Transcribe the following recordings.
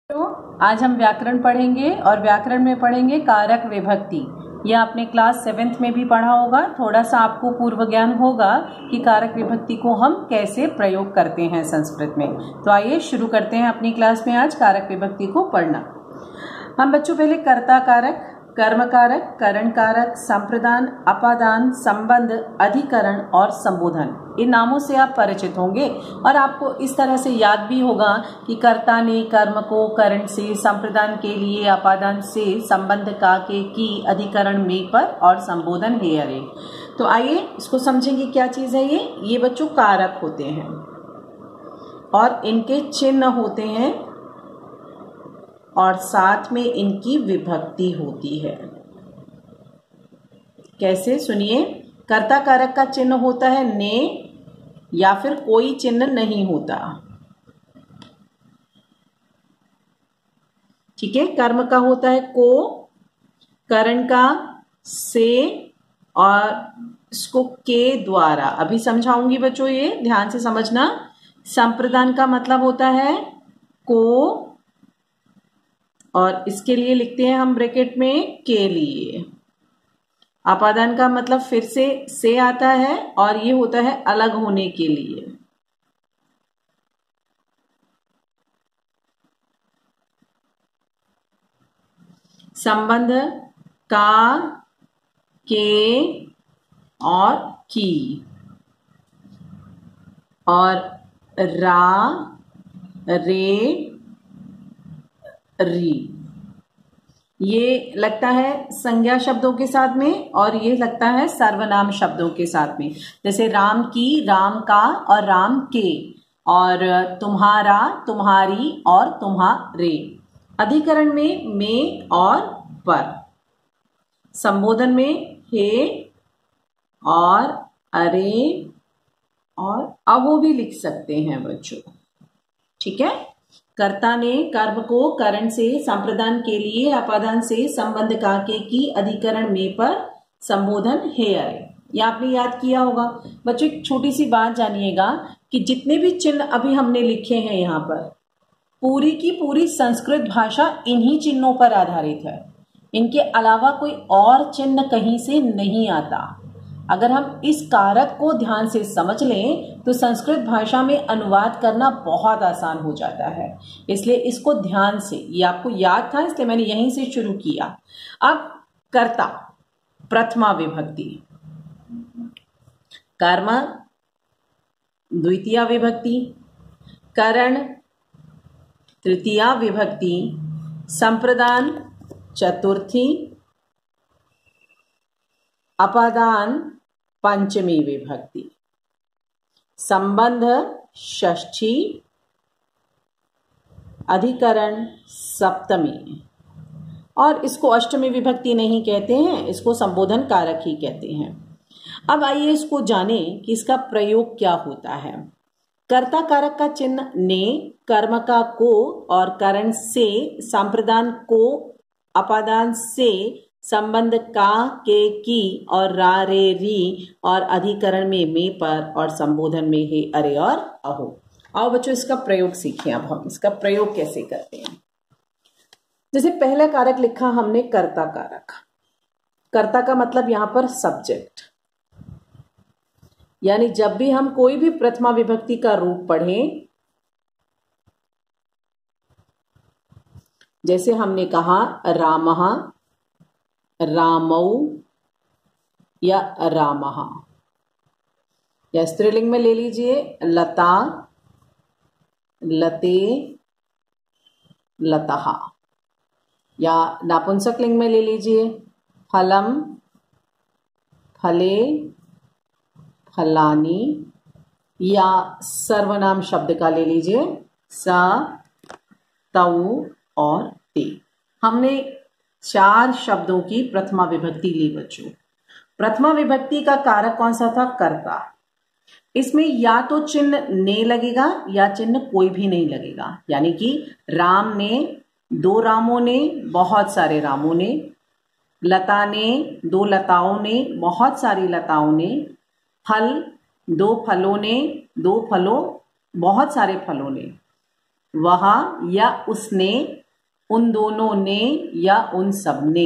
तो आज हम व्याकरण पढ़ेंगे और व्याकरण में पढ़ेंगे कारक विभक्ति। यह आपने क्लास 7th में भी पढ़ा होगा। थोड़ा सा आपको पूर्व ज्ञान होगा कि कारक विभक्ति को हम कैसे प्रयोग करते हैं संस्कृत में। तो आइए शुरू करते हैं अपनी क्लास में आज कारक विभक्ति को पढ़ना। हम बच्चों पहले कर्ता कारक, कर्म कारक, करण कारक, संप्रदान, अपादान, संबंध, अधिकरण और संबोधन, इन नामों से आप परिचित होंगे और आपको इस तरह से याद भी होगा कि कर्ता ने कर्म को करण से, संप्रदान के लिए अपादान से, संबंध का के की, अधिकरण में पर और संबोधन हे अरे। तो आइए इसको समझेंगे क्या चीज है ये बच्चों कारक होते हैं और इनके चिन्ह होते हैं और साथ में इनकी विभक्ति होती है। कैसे, सुनिए। कर्ता कारक का चिन्ह होता है ने या फिर कोई चिन्ह नहीं होता। ठीक है। कर्म का होता है को, करण का से और इसको के द्वारा। अभी समझाऊंगी बच्चों, ये ध्यान से समझना। संप्रदान का मतलब होता है को और इसके लिए लिखते हैं हम ब्रैकेट में के लिए। अपादान का मतलब फिर से आता है और ये होता है अलग होने के लिए। संबंध का, के और की और रा, रे, री, ये लगता है संज्ञा शब्दों के साथ में और ये लगता है सर्वनाम शब्दों के साथ में। जैसे राम की, राम का और राम के, और तुम्हारा, तुम्हारी और तुम्हारे। अधिकरण में और पर। संबोधन में हे और अरे और अवो भी लिख सकते हैं बच्चों। ठीक है। कर्ता ने कर्म को करण से, संप्रदान के लिए अपादान से, संबंध का के की, अधिकरण में पर, संबोधन हे अरे। ये आपने याद किया होगा बच्चों। एक छोटी सी बात जानिएगा कि जितने भी चिन्ह अभी हमने लिखे हैं यहाँ पर, पूरी की पूरी संस्कृत भाषा इन्हीं चिन्हों पर आधारित है। इनके अलावा कोई और चिन्ह कहीं से नहीं आता। अगर हम इस कारक को ध्यान से समझ लें तो संस्कृत भाषा में अनुवाद करना बहुत आसान हो जाता है। इसलिए इसको ध्यान से, ये आपको याद था इसलिए मैंने यहीं से शुरू किया। अब कर्ता प्रथमा विभक्ति, कर्म द्वितीया विभक्ति, करण तृतीया विभक्ति, संप्रदान चतुर्थी, अपादान पंचमी विभक्ति, संबंध षष्ठी, अधिकरण सप्तमी। और इसको अष्टमी विभक्ति नहीं कहते हैं, इसको संबोधन कारक ही कहते हैं। अब आइए इसको जानें कि इसका प्रयोग क्या होता है। कर्ता कारक का चिन्ह ने, कर्म का को और करण से, संप्रदान को, अपादान से, संबंध का के की और रा, रे, री और अधिकरण में पर और संबोधन में हे अरे और अहो। आओ बच्चों इसका प्रयोग सीखें। अब हम इसका प्रयोग कैसे करते हैं। जैसे पहला कारक लिखा हमने कर्ता कारक। कर्ता का मतलब यहां पर सब्जेक्ट, यानी जब भी हम कोई भी प्रथमा विभक्ति का रूप पढ़ें, जैसे हमने कहा रामः, रामौ या रामः, या स्त्रीलिंग में ले लीजिए लता, लते, लतः, या नापुंसक लिंग में ले लीजिए फलम, फले, फलानी, या सर्वनाम शब्द का ले लीजिए स, तऊ और ते। हमने 4 शब्दों की प्रथमा विभक्ति ली बच्चों। प्रथमा विभक्ति का कारक कौन सा था? कर्ता। इसमें या तो चिन्ह ने लगेगा या चिन्ह कोई भी नहीं लगेगा। यानी कि राम ने, 2 रामों ने, बहुत सारे रामों ने, लता ने, 2 लताओं ने, बहुत सारी लताओं ने, फल, 2 फलों ने, 2 फलों, बहुत सारे फलों ने, वह या उसने, उन दोनों ने या उन सब ने।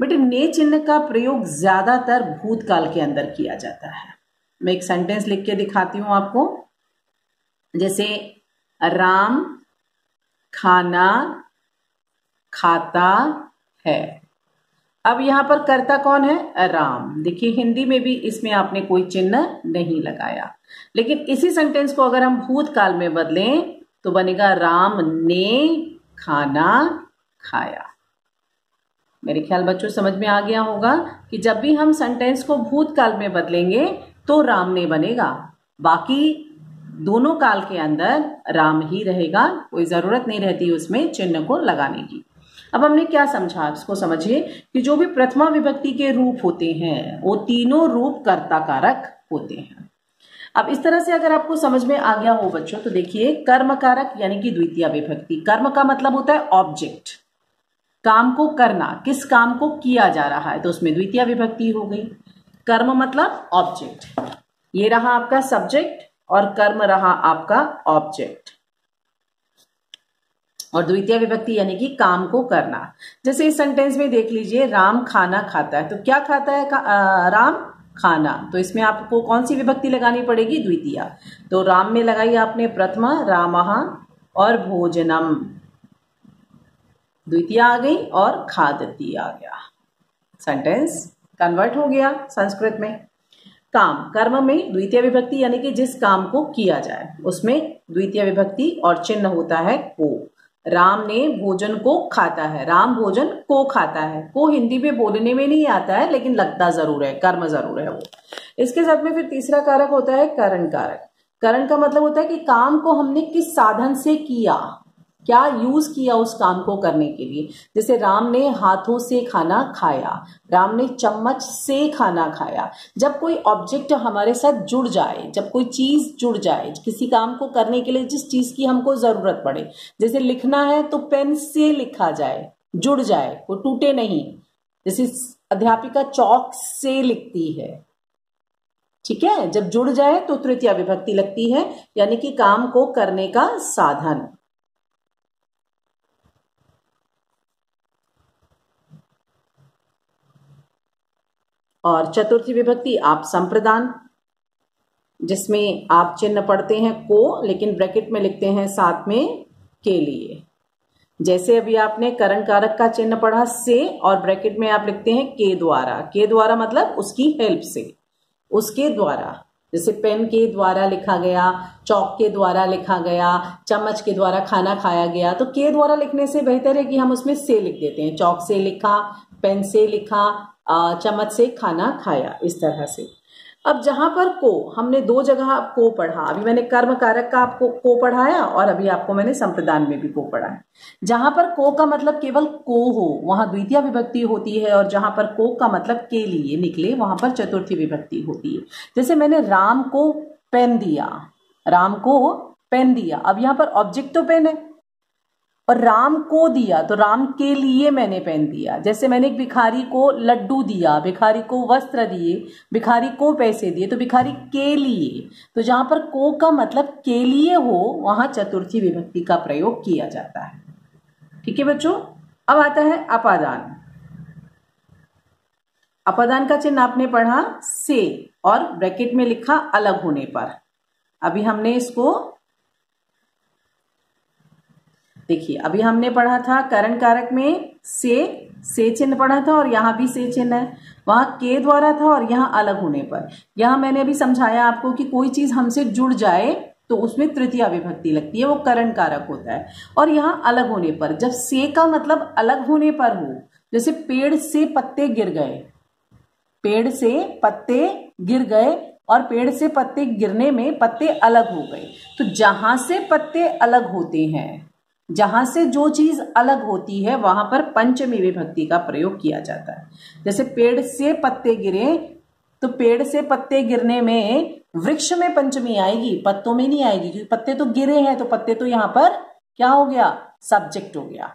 बेटे ने चिन्ह का प्रयोग ज्यादातर भूतकाल के अंदर किया जाता है। मैं एक सेंटेंस लिख के दिखाती हूं आपको, जैसे राम खाना खाता है। अब यहां पर कर्ता कौन है? राम। देखिए हिंदी में भी इसमें आपने कोई चिन्ह नहीं लगाया, लेकिन इसी सेंटेंस को अगर हम भूतकाल में बदलें तो बनेगा राम ने खाना खाया। मेरे ख्याल बच्चों समझ में आ गया होगा कि जब भी हम सेंटेंस को भूतकाल में बदलेंगे तो राम ने बनेगा, बाकी दोनों काल के अंदर राम ही रहेगा, कोई जरूरत नहीं रहती उसमें चिन्ह को लगाने की। अब हमने क्या समझा, इसको समझिए कि जो भी प्रथमा विभक्ति के रूप होते हैं वो तीनों रूप कर्ता कारक होते हैं। अब इस तरह से अगर आपको समझ में आ गया हो बच्चों तो देखिए कर्म कारक यानी कि द्वितीय विभक्ति। कर्म का मतलब होता है ऑब्जेक्ट, काम को करना, किस काम को किया जा रहा है, तो उसमें द्वितीय विभक्ति हो गई। कर्म मतलब ऑब्जेक्ट, ये रहा आपका सब्जेक्ट और कर्म रहा आपका ऑब्जेक्ट, और द्वितीय विभक्ति यानी कि काम को करना। जैसे इस सेंटेंस में देख लीजिए राम खाना खाता है, तो क्या खाता है राम? खाना। तो इसमें आपको कौन सी विभक्ति लगानी पड़ेगी? द्वितीय। तो राम में लगाई आपने प्रथमा रामः और भोजनम, द्वितीय आ गई और खादती आ गया, सेंटेंस कन्वर्ट हो गया संस्कृत में। काम, कर्म में द्वितीय विभक्ति यानी कि जिस काम को किया जाए उसमें द्वितीय विभक्ति और चिन्ह होता है को। राम ने भोजन को खाता है, राम भोजन को खाता है। को हिंदी में बोलने में नहीं आता है लेकिन लगता जरूर है, कर्म जरूर है वो। इसके साथ में फिर तीसरा कारक होता है करण कारक। करण का मतलब होता है कि काम को हमने किस साधन से किया, क्या यूज किया उस काम को करने के लिए। जैसे राम ने हाथों से खाना खाया, राम ने चम्मच से खाना खाया। जब कोई ऑब्जेक्ट हमारे साथ जुड़ जाए, जब कोई चीज जुड़ जाए किसी काम को करने के लिए, जिस चीज की हमको जरूरत पड़े, जैसे लिखना है तो पेन से लिखा जाए, जुड़ जाए, वो टूटे नहीं। जैसे अध्यापिका चौक से लिखती है, ठीक है, जब जुड़ जाए तो तृतीय विभक्ति लगती है, यानी कि काम को करने का साधन। और चतुर्थी विभक्ति आप संप्रदान, जिसमें आप चिन्ह पढ़ते हैं को, लेकिन ब्रैकेट में लिखते हैं साथ में के लिए। जैसे अभी आपने करण कारक का चिन्ह पढ़ा से, और ब्रैकेट में आप लिखते हैं के द्वारा। के द्वारा मतलब उसकी हेल्प से, उसके द्वारा। जैसे पेन के द्वारा लिखा गया, चौक के द्वारा लिखा गया, चम्मच के द्वारा खाना खाया गया। तो के द्वारा लिखने से बेहतर है कि हम उसमें से लिख देते हैं। चौक से लिखा, पेन से लिखा, चम्मच से खाना खाया, इस तरह से। अब जहां पर को, हमने दो जगह को पढ़ा, अभी मैंने कर्म कारक का आपको को पढ़ाया और अभी आपको मैंने संप्रदान में भी को पढ़ाया। जहां पर को का मतलब केवल को हो वहां द्वितीय विभक्ति होती है, और जहां पर को का मतलब के लिए निकले वहां पर चतुर्थी विभक्ति होती है। जैसे मैंने राम को पेन दिया, राम को पेन दिया, अब यहां पर ऑब्जेक्ट तो पेन है, और राम को दिया तो राम के लिए मैंने पेन दिया। जैसे मैंने एक भिखारी को लड्डू दिया, भिखारी को वस्त्र दिए, भिखारी को पैसे दिए, तो भिखारी के लिए। तो जहां पर को का मतलब के लिए हो वहां चतुर्थी विभक्ति का प्रयोग किया जाता है। ठीक है बच्चों। अब आता है अपादान। अपादान का चिन्ह आपने पढ़ा से, और ब्रैकेट में लिखा अलग होने पर। अभी हमने इसको देखिए, अभी हमने पढ़ा था करण कारक में से चिन्ह पढ़ा था, और यहां भी से चिन्ह है। वहां के द्वारा था और यहां अलग होने पर। यहां मैंने अभी समझाया आपको कि कोई चीज हमसे जुड़ जाए तो उसमें तृतीय विभक्ति लगती है, वो करण कारक होता है। और यहां अलग होने पर, जब से का मतलब अलग होने पर हो, जैसे पेड़ से पत्ते गिर गए, पेड़ से पत्ते गिर गए, और पेड़ से पत्ते गिरने में पत्ते अलग हो गए। तो जहां से पत्ते अलग होते हैं, जहां से जो चीज अलग होती है, वहां पर पंचमी विभक्ति का प्रयोग किया जाता है। जैसे पेड़ से पत्ते गिरे, तो पेड़ से पत्ते गिरने में वृक्ष में पंचमी आएगी, पत्तों में नहीं आएगी, क्योंकि पत्ते तो गिरे हैं, तो पत्ते तो यहां पर क्या हो गया? सब्जेक्ट हो गया।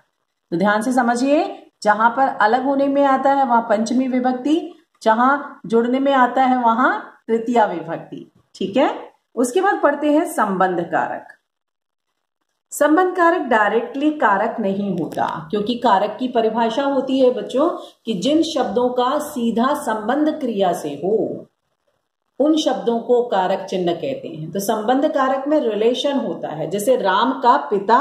तो ध्यान से समझिए, जहां पर अलग होने में आता है वहां पंचमी विभक्ति, जहां जुड़ने में आता है वहां तृतीया विभक्ति। ठीक है। उसके बाद पढ़ते हैं संबंध कारक। संबंध कारक डायरेक्टली कारक नहीं होता, क्योंकि कारक की परिभाषा होती है बच्चों कि जिन शब्दों का सीधा संबंध क्रिया से हो उन शब्दों को कारक चिन्ह कहते हैं। तो संबंध कारक में रिलेशन होता है। जैसे राम का पिता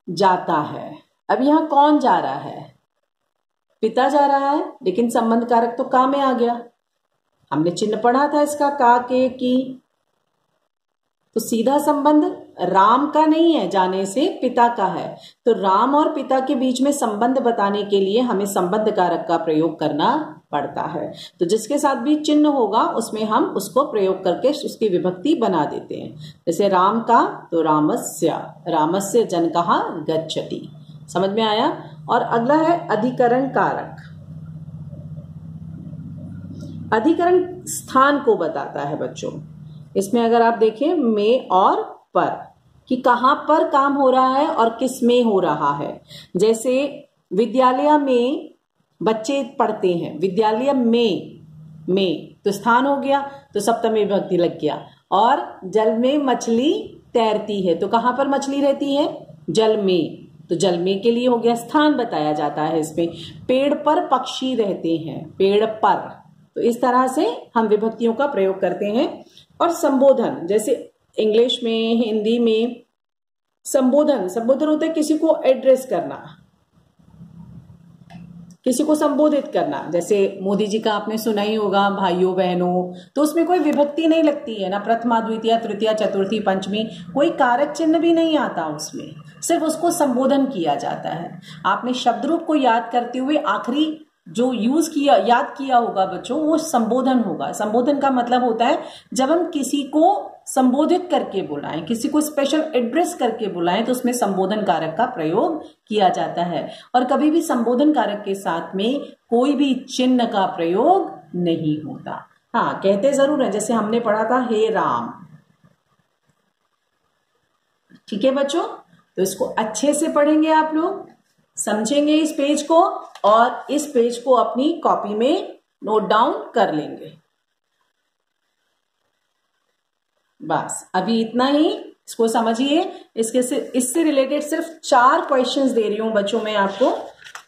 जाता है, अब यहां कौन जा रहा है? पिता जा रहा है, लेकिन संबंध कारक तो का में आ गया। हमने चिन्ह पढ़ा था इसका, का के की, तो सीधा संबंध राम का नहीं है, जाने से पिता का है। तो राम और पिता के बीच में संबंध बताने के लिए हमें संबंध कारक का प्रयोग करना पड़ता है। तो जिसके साथ भी चिन्ह होगा उसमें हम उसको प्रयोग करके उसकी विभक्ति बना देते हैं। जैसे राम का तो रामस्य, रामस्य जनकः गच्छति। समझ में आया? और अगला है अधिकरण कारक। अधिकरण स्थान को बताता है बच्चों। इसमें अगर आप देखें में और पर, कि कहां पर काम हो रहा है और किस में हो रहा है। जैसे विद्यालय में बच्चे पढ़ते हैं, विद्यालय में तो स्थान हो गया, तो सप्तमी विभक्ति लग गया। और जल में मछली तैरती है, तो कहां पर मछली रहती है? जल में, तो जल में के लिए हो गया, स्थान बताया जाता है इसमें। पेड़ पर पक्षी रहते हैं, पेड़ पर, तो इस तरह से हम विभक्तियों का प्रयोग करते हैं। और संबोधन, जैसे इंग्लिश में, हिंदी में संबोधन होता है किसी को एड्रेस करना, किसी को संबोधित करना। जैसे मोदी जी का आपने सुना ही होगा, भाइयों बहनों, तो उसमें कोई विभक्ति नहीं लगती है ना, प्रथमा द्वितीय तृतीया चतुर्थी पंचमी, कोई कारक चिन्ह भी नहीं आता उसमें, सिर्फ उसको संबोधन किया जाता है। आपने शब्द रूप को याद करते हुए आखिरी जो याद किया होगा बच्चों, वो संबोधन होगा। संबोधन का मतलब होता है जब हम किसी को संबोधित करके बुलाएं, किसी को स्पेशल एड्रेस करके बुलाएं, तो उसमें संबोधन कारक का प्रयोग किया जाता है। और कभी भी संबोधन कारक के साथ में कोई भी चिन्ह का प्रयोग नहीं होता। हाँ, कहते जरूर है, जैसे हमने पढ़ा था हे राम। ठीक है बच्चों, तो इसको अच्छे से पढ़ेंगे आप लोग, समझेंगे इस पेज को, और इस पेज को अपनी कॉपी में नोट डाउन कर लेंगे। बस अभी इतना ही, इसको समझिए। इससे रिलेटेड सिर्फ 4 क्वेश्चंस दे रही हूं बच्चों मैं आपको।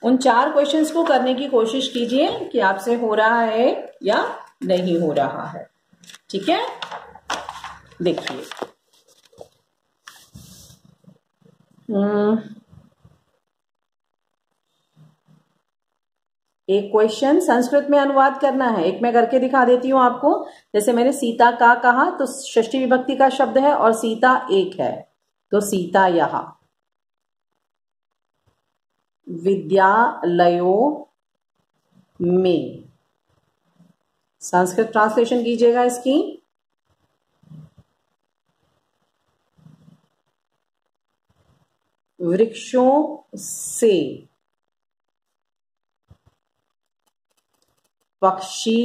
उन 4 क्वेश्चंस को करने की कोशिश कीजिए कि आपसे हो रहा है या नहीं हो रहा है। ठीक है, देखिए। एक क्वेश्चन संस्कृत में अनुवाद करना है, एक मैं करके दिखा देती हूं आपको। जैसे मैंने सीता का कहा, तो षष्ठी विभक्ति का शब्द है और सीता एक है, तो सीता यह। विद्यालयों में, संस्कृत ट्रांसलेशन कीजिएगा इसकी। वृक्षों से पक्षी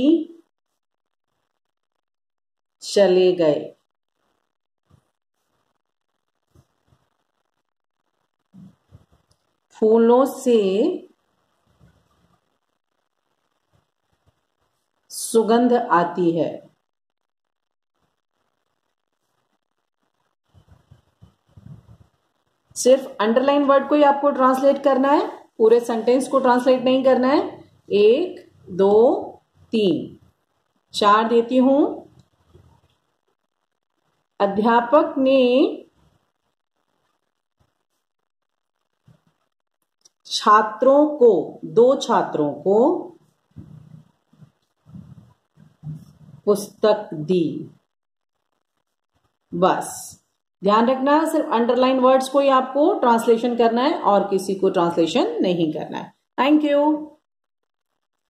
चले गए। फूलों से सुगंध आती है। सिर्फ अंडरलाइन वर्ड को ही आपको ट्रांसलेट करना है, पूरे सेंटेंस को ट्रांसलेट नहीं करना है। 1 2 3 4 देती हूं। अध्यापक ने छात्रों को, 2 छात्रों को पुस्तक दी। बस ध्यान रखना, सिर्फ अंडरलाइन वर्ड्स को ही आपको ट्रांसलेशन करना है और किसी को ट्रांसलेशन नहीं करना है। Thank you.